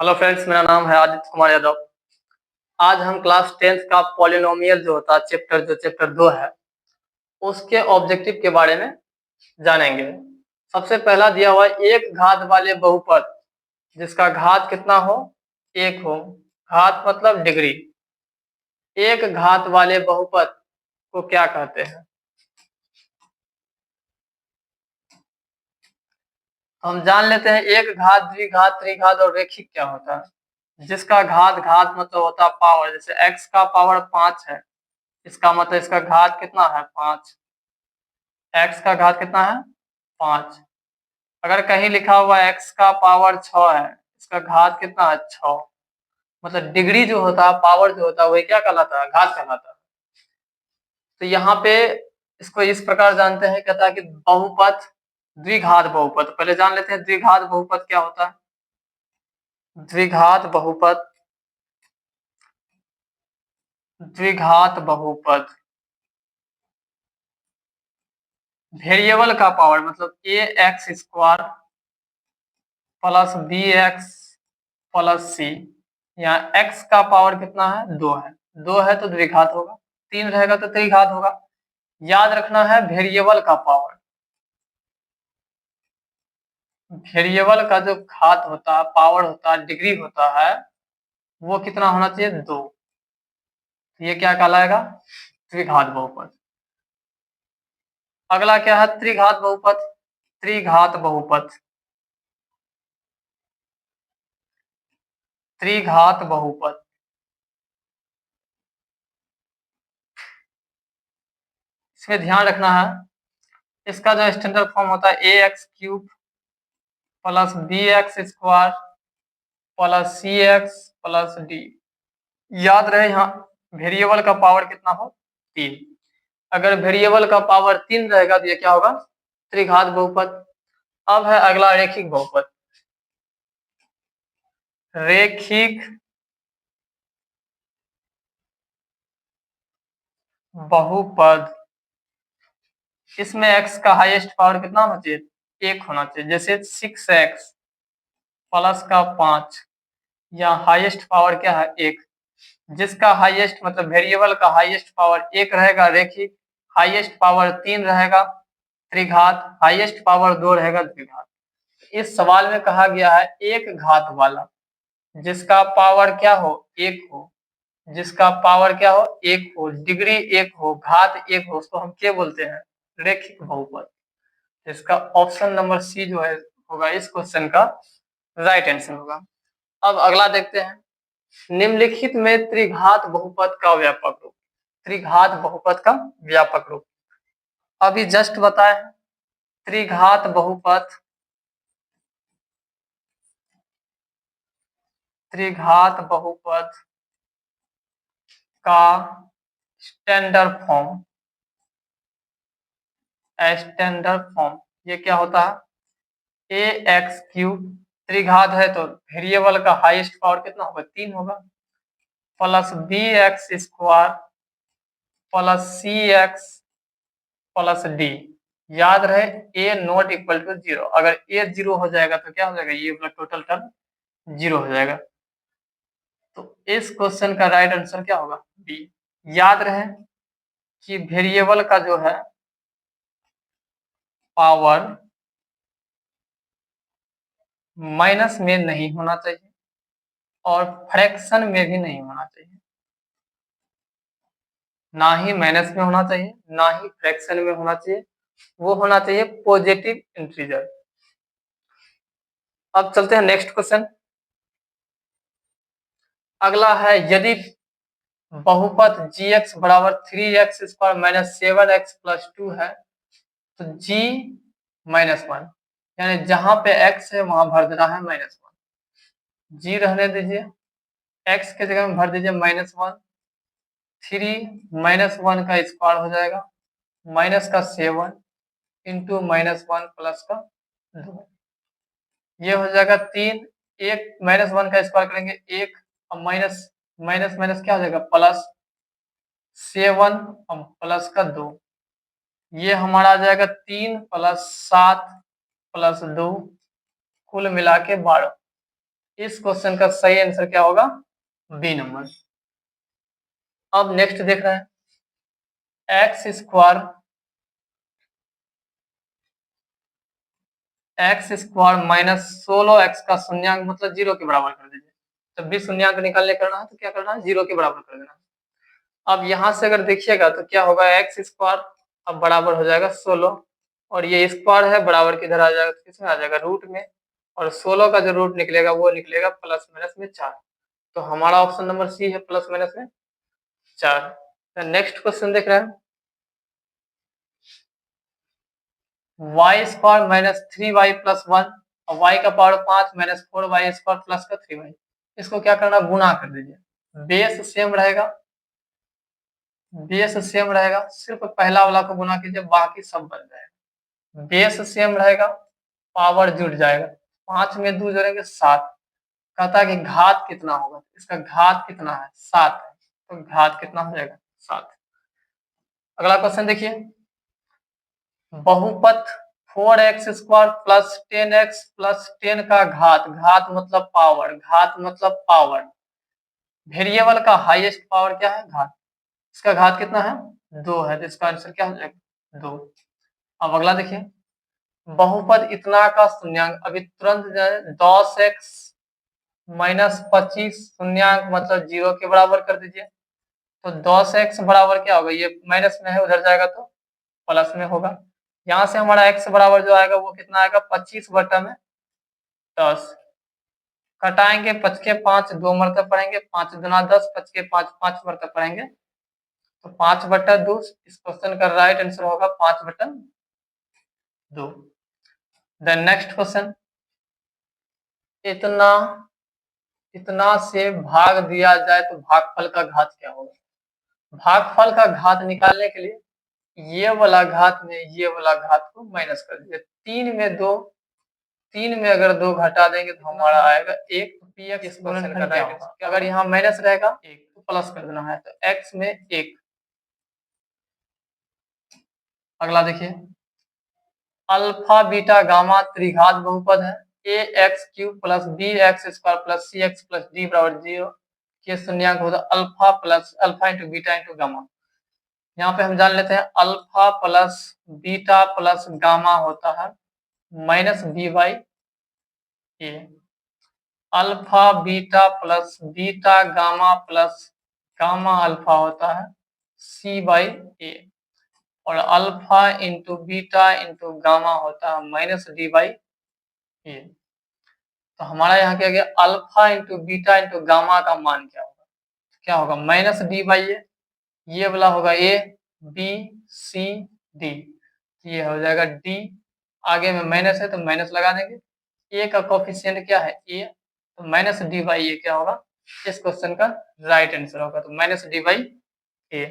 Hello friends, मेरा नाम है आदित्य कुमार यादव। आज हम क्लास 10th का पॉलिनोमियल जो होता है चैप्टर 2 है, उसके ऑब्जेक्टिव के बारे में जानेंगे। सबसे पहला दिया हुआ है एक घात वाले बहुपद जिसका घात कितना हो, एक हो। घात मतलब डिग्री। एक घात वाले बहुपद को क्या कहते हैं? हम जान लेते हैं एक घात, द्विघात, त्रिघात और रेखिक क्या होता है। जिसका घात घात मतलब होता है पावर। जैसे x का पावर 5 है, इसका मतलब इसका घात कितना है, 5। x का घात कितना है, 5। अगर कहीं लिखा हुआ है x का पावर 6 है, इसका घात कितना है, 6। मतलब डिग्री जो होता है, पावर जो होता है, वही क्या कहलाता है, घात कहलाता है। तो यहाँ पे इसको इस प्रकार जानते हैं, कहता है कि बहुपद, द्विघात बहुपद। पहले जान लेते हैं द्विघात बहुपद क्या होता है। द्विघात बहुपद, द्विघात बहुपद वेरिएबल का पावर मतलब A X square plus B X plus C. यहाँ x का पावर कितना है, 2 है। 2 है तो द्विघात होगा, 3 रहेगा तो त्रिघात होगा। याद रखना है वेरिएबल का पावर। वेरिएबल का जो घात होता है, पावर होता है, डिग्री होता है, वो कितना होना चाहिए, 2। ये क्या कहलाएगा, त्रिघात बहुपद। अगला क्या है, त्रिघात बहुपद। त्रिघात बहुपद, त्रिघात बहुपद इसमें ध्यान रखना है, इसका जो स्टैंडर्ड फॉर्म होता है A X cube plus B X square plus C X plus D. याद रहे यहाँ वेरिएबल का पावर कितना हो, 3। अगर वेरिएबल का पावर 3 रहेगा तो ये क्या होगा, त्रिघात बहुपद। अब है अगला रेखिक बहुपद। रेखिक बहुपद, इसमें x का हाईएस्ट पावर कितना होना चाहिए, 1 होना चाहिए। जैसे 6x प्लस का 5, यहाँ हाईएस्ट पावर क्या है, 1। जिसका हाईएस्ट मतलब वेरिएबल का हाईएस्ट पावर 1 रहेगा रेखिक, हाईएस्ट पावर 3 रहेगा त्रिघात, हाईएस्ट पावर 2 रहेगा द्विघात। इस सवाल में कहा गया है एक घात वाला जिसका पावर क्या हो, 1 हो। जिसका पावर क्या हो, 1 हो, डिग्री 1 हो, घात 1 हो, उसको हम क्या बोलते हैं, रेखिक बहुपद। इसका ऑप्शन नंबर सी जो है होगा इस क्वेश्चन का राइट आंसर होगा। अब अगला देखते हैं, निम्नलिखित में त्रिघात बहुपद का व्यापक रूप। त्रिघात बहुपद का व्यापक रूप अभी जस्ट बताए हैं। त्रिघात बहुपद, त्रिघात बहुपद का स्टैंडर्ड फॉर्म, स्टैंडर्ड फॉर्म ये क्या होता है, ए एक्स क्यूब। त्रिघात है तो वेरिएबल का हाईएस्ट पावर कितना होगा, 3 होगा, plus B X square plus C X plus D. याद रहे ए नॉट इक्वल टू 0। अगर ए 0 हो जाएगा तो क्या हो जाएगा, ये वाला टोटल टर्म 0 हो जाएगा। तो इस क्वेश्चन का राइट आंसर क्या होगा, बी। याद रहे कि वेरिएबल का जो है पावर माइनस में नहीं होना चाहिए और फ्रैक्शन में भी नहीं होना चाहिए। ना ही माइनस में होना चाहिए, ना ही फ्रैक्शन में होना चाहिए। वो होना चाहिए पॉजिटिव इंटीजर। अब चलते हैं नेक्स्ट क्वेश्चन। अगला है, यदि बहुपद gx बराबर 3x square minus 7x plus 2 है तो g माइनस 1, यानी जहां पे x है वहां भर देना है -1। g रहने दीजिए, x के जगह में भर दीजिए -1। 3 -1 का स्क्वायर हो जाएगा, माइनस का 7 इंटू -1 प्लस का 2, ये हो जाएगा 3। एक -1 का स्क्वायर करेंगे 1, और माइनस माइनस माइनस क्या हो जाएगा, प्लस 7 प्लस का 2। ये हमारा आ जाएगा 3 प्लस 7 प्लस 2, कुल मिला के 12। इस क्वेश्चन का सही आंसर क्या होगा? B number. अब नेक्स्ट देख रहे हैं एक्स स्क्वायर माइनस 16x का शून्यांक मतलब 0 के बराबर कर दीजिए। जब भी शून्यांक निकालने करना है तो क्या करना है? 0 के बराबर कर देना। अब यहाँ से अगर देखिएगा तो क्या होगा? एक्स स्क्वायर अब बराबर हो जाएगा 16 और ये स्क्वायर है बराबर किधर आ जाएगा? किसमें आ जाएगा? रूट में। और 16 का जो रूट निकलेगा वो निकलेगा प्लस माइनस में 4। तो हमारा ऑप्शन नंबर सी है, प्लस माइनस में 4। नेक्स्ट क्वेश्चन देख रहे हैं Y square minus 3y plus 1 और y का power 5 minus 4y square plus का 3y। इसको क्या करना? गुना कर दीजिए। बेस सेम रहेगा, बेस सेम रहेगा, सिर्फ पहला वाला को गुना कीजिए, बाकी सब बन जाएगा। बेस सेम रहेगा, पावर जुड़ जाएगा। 5 में 2 जोड़ेंगे 7। कहता है कि घात कितना होगा? इसका घात कितना है? 7 है, तो घात कितना हो जाएगा? 7। अगला क्वेश्चन देखिए, बहुपद 4x square plus 10x plus 10 का घात, घात मतलब पावर, घात मतलब पावर, वेरिएबल का हाईएस्ट पावर क्या है? घात। इसका घात कितना है? 2 है, तो इसका आंसर क्या हो जाएगा? 2। अब अगला देखिए, बहुपद इतना का शून्यांक, अभी तुरंत 10x माइनस 25 शून्यांक मतलब 0 के बराबर कर दीजिए। तो 10x बराबर क्या होगा? ये माइनस में है, उधर जाएगा तो प्लस में होगा। यहाँ से हमारा x बराबर जो आएगा वो कितना आएगा? 25 बटा में 10। कटाएंगे 5 के 5 2 मरतब पढ़ेंगे, 5 दुना 10, 5 के 5 5 मरतब पढ़ेंगे, तो 5 बटा 2। इस क्वेश्चन का राइट आंसर होगा 5 बटा 2। देन नेक्स्ट क्वेश्चन, इतना इतना से भाग दिया जाए तो भागफल का घात क्या होगा? भागफल का घात निकालने के लिए ये वाला घात में ये वाला घात को माइनस कर दीजिए। 3 में 2, 3 में अगर 2 घटा देंगे तो हमारा आएगा 1। px इस क्वेश्चन का राइट आंसर, अगर यहाँ माइनस रहेगा 1 तो प्लस कर देना है, तो x में 1। अगला देखिए, अल्फा बीटा गामा त्रिघात बहुपद है। A X cube plus B X square plus C X plus D बराबर 0 के शून्यांक होता है alpha plus alpha into beta into gamma. यहाँ पे हम जान लेते हैं alpha plus beta plus gamma होता है minus B by A. Alpha beta plus beta gamma plus gamma alpha होता है सी बाई ए। और alpha into beta into gamma होता है माइनस डी बाई ए। तो हमारा यहाँ क्या गया? Alpha into beta into gamma का मान क्या होगा? क्या होगा? Minus D by A. ये वाला होगा ए बी सी डी, ये हो जाएगा डी। आगे में माइनस है तो माइनस लगा देंगे। ए का कोफिशिएंट क्या है? ए, तो माइनस डी बाई ए क्या होगा? इस क्वेश्चन का राइट आंसर होगा, तो माइनस डी बाई ए।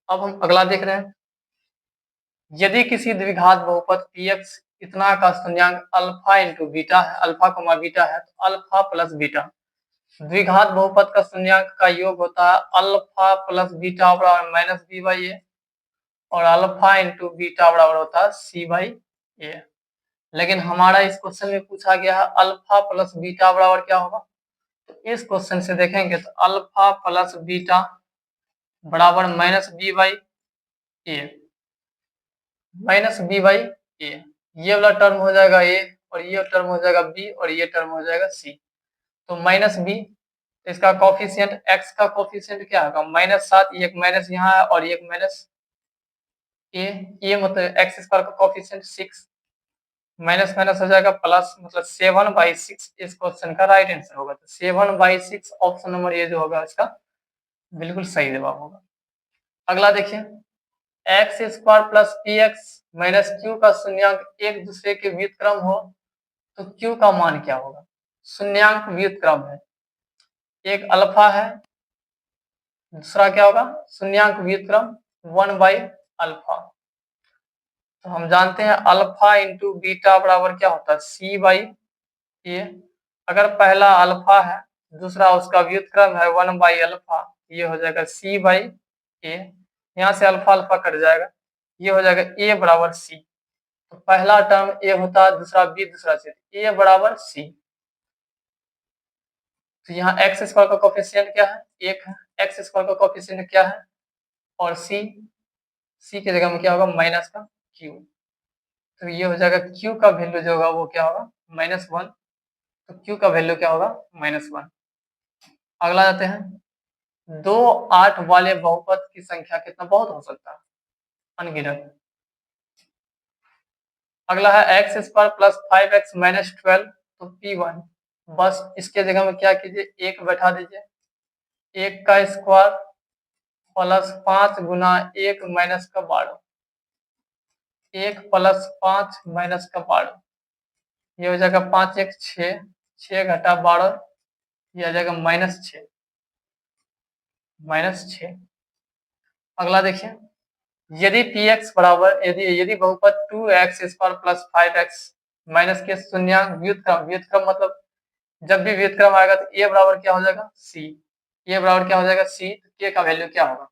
अब हम अगला देख रहे हैं, यदि किसी द्विघात बहुपद px इतना का शून्यांक अल्फा इंटू बीटा है, अल्फा कोमा बीटा है, तो अल्फा प्लस बीटा, द्विघात बहुपद का शून्यांक का योग होता है अल्फा प्लस बीटा बराबर माइनस बी बाई ए, और अल्फा इंटू बीटा बराबर होता है सी बाई ए। लेकिन हमारा इस क्वेश्चन में पूछा गया है अल्फा प्लस बीटा बराबर क्या होगा? तो इस क्वेश्चन से देखेंगे तो अल्फा प्लस बीटा बराबर minus B by A, minus B by A. ये वाला टर्म हो जाएगा ए, और ये टर्म हो जाएगा बी, और ये टर्म हो जाएगा सी। तो माइनस बी, इसका कोफिशिएंट एक्स का कोफिशिएंट क्या होगा? माइनस 7, एक माइनस यहाँ है और एक माइनस ए मतलब एक्स स्क्वायर का कोफिशिएंट 6, माइनस माइनस हो जाएगा प्लस, मतलब 7/6 इस क्वेश्चन का राइट आंसर होगा। तो 7/6 ऑप्शन नंबर ये जो होगा इसका बिल्कुल सही जवाब होगा। अगला देखिए, x square plus P x minus Q का शून्यांक एक दूसरे के व्युत्क्रम हो तो क्यू का मान क्या होगा? शून्यांक व्युत्क्रम है, एक अल्फा है, दूसरा क्या होगा? शून्यांक व्युत्क्रम 1/अल्फा। तो हम जानते हैं अल्फा इंटू बीटा बराबर क्या होता है? सी बाई ए। अगर पहला अल्फा है, दूसरा उसका व्युत्क्रम है 1/अल्फा, ये हो जाएगा सी बाई ए। यहाँ से अल्फा अल्फा कट जाएगा, ये हो जाएगा ए बराबर सी। तो पहला टर्म ए होता है, दूसरा बी, दूसरा सी, ए बराबर सी। तो यहाँ एक्स स्क्वायर का कोफिशिएंट क्या है, 1 है। एक्स स्क्वायर का कोफिशिएंट क्या है, और सी की जगह में क्या होगा, माइनस का क्यू। तो ये हो जाएगा क्यू का वैल्यू जो होगा वो क्या होगा, -1। तो क्यू का वैल्यू क्या होगा, -1। अगला जाते हैं, 2 8 वाले बहुपद की संख्या कितना बहुत हो सकता है, अनगिनत। अगला है x square plus 5x minus 12, तो P1। बस इसके जगह में क्या कीजिए, 1 बैठा दीजिए। 1 का स्क्वायर प्लस 5 गुना 1 माइनस का 12, 1 प्लस 5 माइनस का 12, ये हो जाएगा 5 1 6, 6 घटा 12, ये आ जाएगा -6, -6। अगला देखिए, यदि px बराबर यदि बहुपद 2x square plus 5x minus के शून्यांक व्युत्क्रम मतलब जब भी व्युत्क्रम आएगा तो a बराबर क्या हो जाएगा, c। a बराबर क्या हो जाएगा, c। तो k का वैल्यू क्या होगा,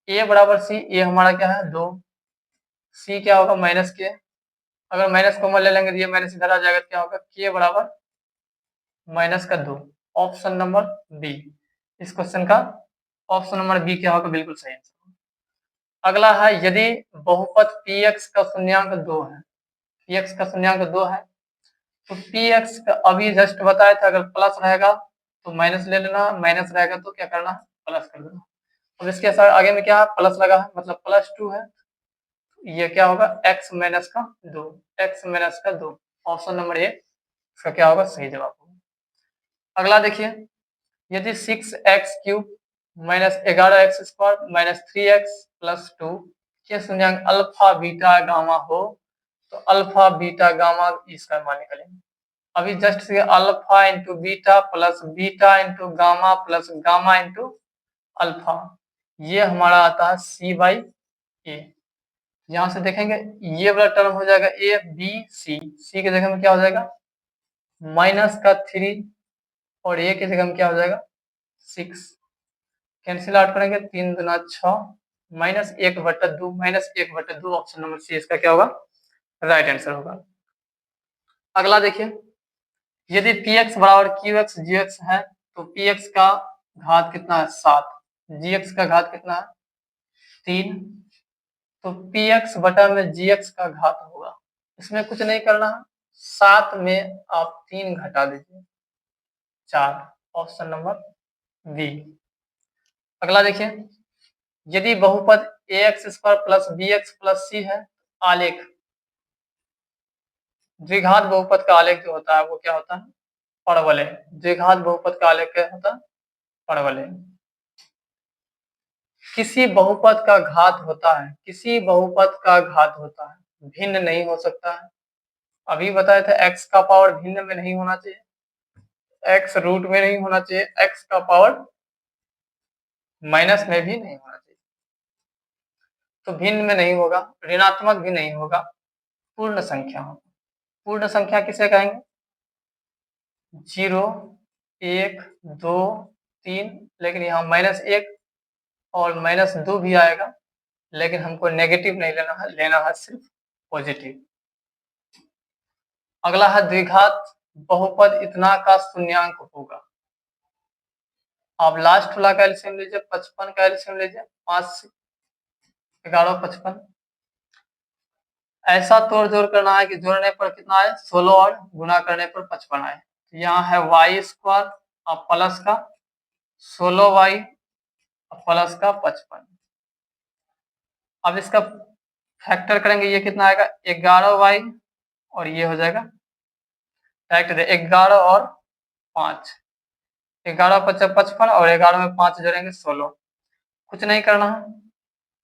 a बराबर c। a हमारा क्या है 2, c क्या होगा -k। अगर माइनस कॉमन ले लेंगे तो ये माइनस इधर आ जाएगा, तो क्या होगा, k बराबर -2। ऑप्शन नंबर बी, इस क्वेश्चन का ऑप्शन नंबर बी क्या होगा, बिल्कुल सही आंसर। अगला है, यदि बहुपद px का शून्यांक 2 है, px का शून्यांक 2 है, तो px का अभी जस्ट बताया था, अगर प्लस रहेगा तो माइनस ले लेना, माइनस रहेगा तो क्या करना, प्लस कर देना। अब इसके साथ आगे में क्या है, प्लस लगा है मतलब +2 है, ये क्या होगा, x माइनस का 2, x माइनस का 2। ऑप्शन नंबर ए इसका क्या होगा, सही जवाब होगा। अगला देखिए, यदि 6x cube minus 11x square minus 3x plus 2 के शून्यांक अल्फा बीटा गामा हो, तो अल्फा बीटा गामा इसका मान निकालेंगे। अभी just say alpha into beta plus beta into gamma plus gamma into alpha, ये हमारा आता है c/a। यहां से देखेंगे ये वाला टर्म हो जाएगा a b c, c की जगह में क्या हो जाएगा -3, और a की जगह में क्या हो जाएगा 6। कैंसिल आउट करेंगे, 3 दूना 6, -1/2, -1/2। ऑप्शन नंबर सी इसका क्या होगा, राइट आंसर होगा। अगला देखिए, यदि px बराबर qx gx है, तो px का घात कितना है 7, gx का घात कितना है 3, तो px बटा में gx का घात होगा। इसमें कुछ नहीं करना है, 7 में आप 3 घटा दीजिए, 4। Option number B. अगला देखिए, यदि बहुपद ax square plus bx plus c है, आलेख द्विघात बहुपद का आलेख जो होता है वो क्या होता है, परवलय। द्विघात बहुपद का आलेख क्या होता है, परवलय। किसी बहुपद का घात होता है, किसी बहुपद का घात होता है, भिन्न नहीं हो सकता है। अभी बताया था x का पावर भिन्न में नहीं होना चाहिए, x रूट में नहीं होना चाहिए, x का पावर माइनस में भी नहीं होना चाहिए। तो भिन्न में नहीं होगा, ऋणात्मक भी नहीं होगा, पूर्ण संख्या होगा। पूर्ण संख्या किसे कहेंगे, 0 1 2 3, लेकिन यहाँ -1 और -2 भी आएगा, लेकिन हमको नेगेटिव नहीं लेना है, लेना है सिर्फ पॉजिटिव। अगला है, द्विघात बहुपद इतना का शून्यांक होगा। आप लास्ट वाला का एलसीएम लीजिए, 55 का एलसीएम लीजिए, 5 11 55। ऐसा तोड़ जोड़ करना है कि जोड़ने पर कितना आए 16 और गुना करने पर 55 आए। तो यहाँ है वाई स्क्वायर और प्लस का 16y प्लस का 55। अब इसका फैक्टर करेंगे, ये कितना आएगा 11y, और ये हो जाएगा फैक्टर 11 और 5, 11 55 55, और 11 में 5 जोड़ेंगे 16। कुछ नहीं करना है,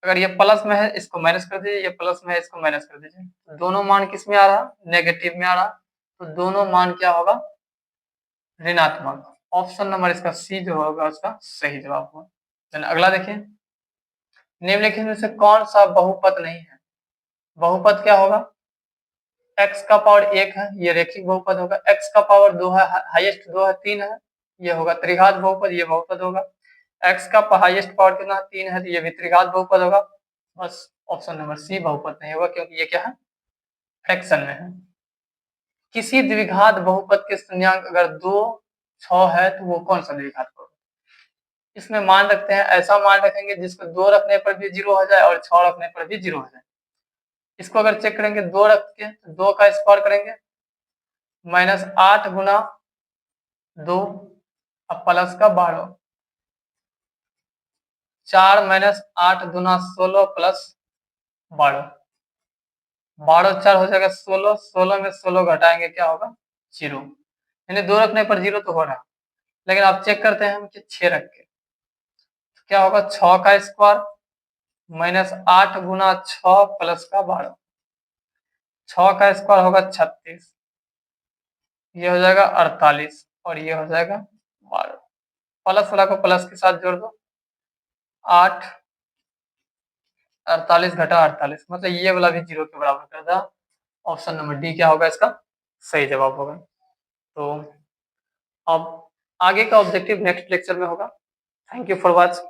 अगर ये प्लस में है इसको माइनस कर दीजिए, ये प्लस में है इसको माइनस कर दीजिए। दोनों मान किस में आ रहा, नेगेटिव में आ रहा, तो दोनों मान क्या होगा, ऋणात्मक। ऑप्शन नंबर इसका सी जो होगा उसका सही जवाब होगा। अगला देखिए, निम्नलिखित में से कौन सा बहुपद नहीं है। बहुपद क्या होगा, x का पावर 1 है, ये रेखिक बहुपद होगा। x का पावर 2 है, हाईएस्ट 2 है, 3 है, ये होगा त्रिघात बहुपद, ये बहुपद होगा। x का हाईएस्ट पावर कितना 3 है, तो ये भी त्रिघात बहुपद होगा। बस ऑप्शन नंबर सी बहुपद नहीं होगा, क्योंकि ये क्या है, फ्रैक्शन में है। किसी द्विघात बहुपद के शून्यांक अगर 2 6 है तो वो कौन सा निर्घात होगा। इसमें मान रखते हैं, ऐसा मान रखेंगे जिसको 2 रखने पर भी 0 हो जाए और 6 रखने पर भी 0 हो जाए। इसको अगर चेक करेंगे 2 रख के, 2 का स्क्वायर करेंगे -8 गुना 2 अब प्लस का 12, 4 -8 गुना 16 प्लस 12, 12 4 हो जाएगा 16, 16 में 16 घटाएंगे क्या होगा 0, यानी 2 रखने पर 0 तो हो रहा है। लेकिन आप चेक करते हैं हम कि 6 रख के तो क्या होगा 6 का स्क्वायर -8 गुना 6 प्लस का 12, 6 का स्क्वायर होगा 36, ये हो जाएगा 48 और ये हो जाएगा 12। प्लस वाला को प्लस के साथ जोड़ दो, 8 48 घटा 48, मतलब ये वाला भी 0 के बराबर कर दिया। ऑप्शन नंबर डी क्या होगा इसका सही जवाब होगा। तो अब आगे का ऑब्जेक्टिव नेक्स्ट लेक्चर में होगा। Thank you for watching.